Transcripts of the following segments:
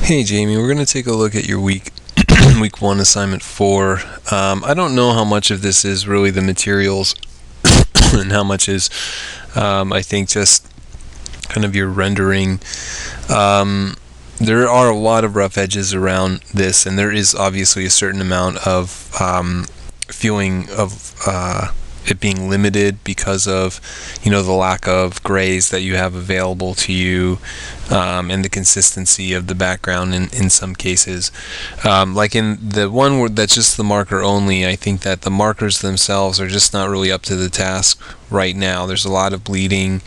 Hey Jamie, we're going to take a look at your week 1 assignment 4. I don't know how much of this is really the materials and how much is I think just kind of your rendering. There are a lot of rough edges around this, and there is obviously a certain amount of feeling of it being limited because of the lack of grays that you have available to you, and the consistency of the background in some cases. Like in the one that's just the marker only, I think that the markers themselves are just not really up to the task right now. There's a lot of bleeding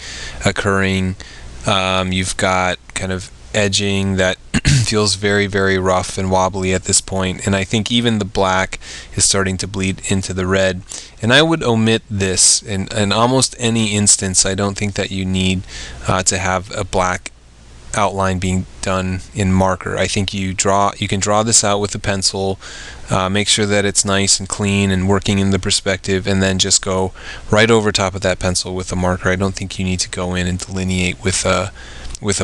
occurring. You've got kind of edging that feels very, very rough and wobbly at this point, and I think even the black is starting to bleed into the red, and I would omit this in almost any instance. I don't think that you need to have a black outline being done in marker. I think you can draw this out with a pencil, make sure that it's nice and clean and working in the perspective, and then just go right over top of that pencil with a marker. I don't think you need to go in and delineate with a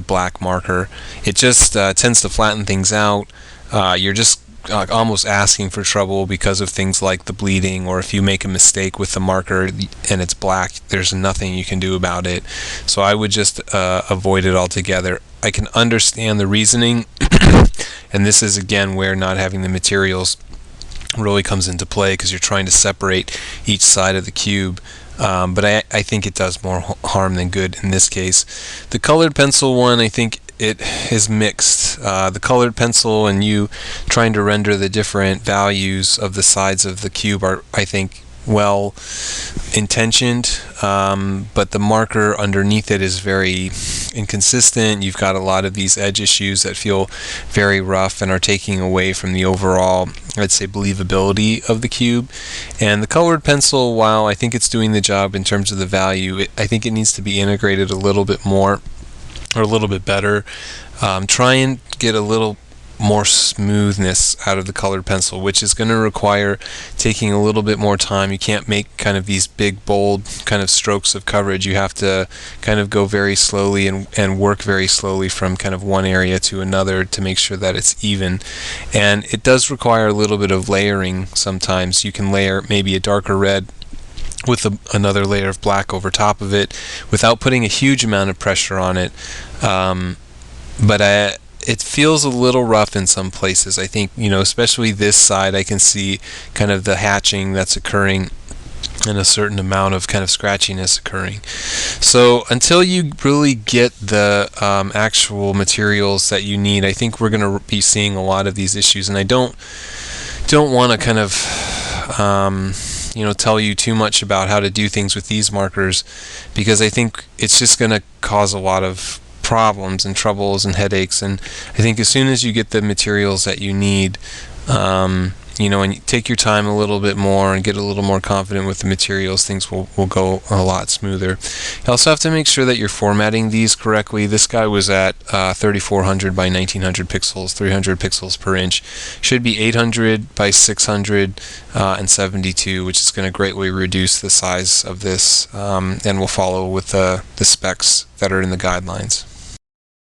black marker. It just tends to flatten things out. You're just almost asking for trouble because of things like the bleeding, or if you make a mistake with the marker and it's black, there's nothing you can do about it. So I would just avoid it altogether. I can understand the reasoning, and this is again where not having the materials really comes into play, because you're trying to separate each side of the cube. But I think it does more harm than good in this case. The colored pencil one, I think it is mixed. The colored pencil and you trying to render the different values of the sides of the cube are, I think, well intentioned, but the marker underneath it is very inconsistent. You've got a lot of these edge issues that feel very rough and are taking away from the overall, I'd say, believability of the cube. And the colored pencil, while I think it's doing the job in terms of the value, I think it needs to be integrated a little bit more, or a little bit better. Try and get a little more smoothness out of the colored pencil, which is going to require taking a little bit more time. You can't make kind of these big, bold kind of strokes of coverage. You have to kind of go very slowly and work very slowly from kind of one area to another to make sure that it's even. And it does require a little bit of layering sometimes. You can layer maybe a darker red with another layer of black over top of it without putting a huge amount of pressure on it. But it feels a little rough in some places. I think, especially this side, I can see kind of the hatching that's occurring and a certain amount of kind of scratchiness occurring. So until you really get the actual materials that you need, I think we're going to be seeing a lot of these issues. And I don't want to kind of tell you too much about how to do things with these markers, because I think it's just going to cause a lot of problems and troubles and headaches. And I think as soon as you get the materials that you need, and you take your time a little bit more and get a little more confident with the materials, things will go a lot smoother. You also have to make sure that you're formatting these correctly. This guy was at 3400 by 1900 pixels, 300 pixels per inch. Should be 800 by 600 and 72, which is going to greatly reduce the size of this, and will follow with the specs that are in the guidelines.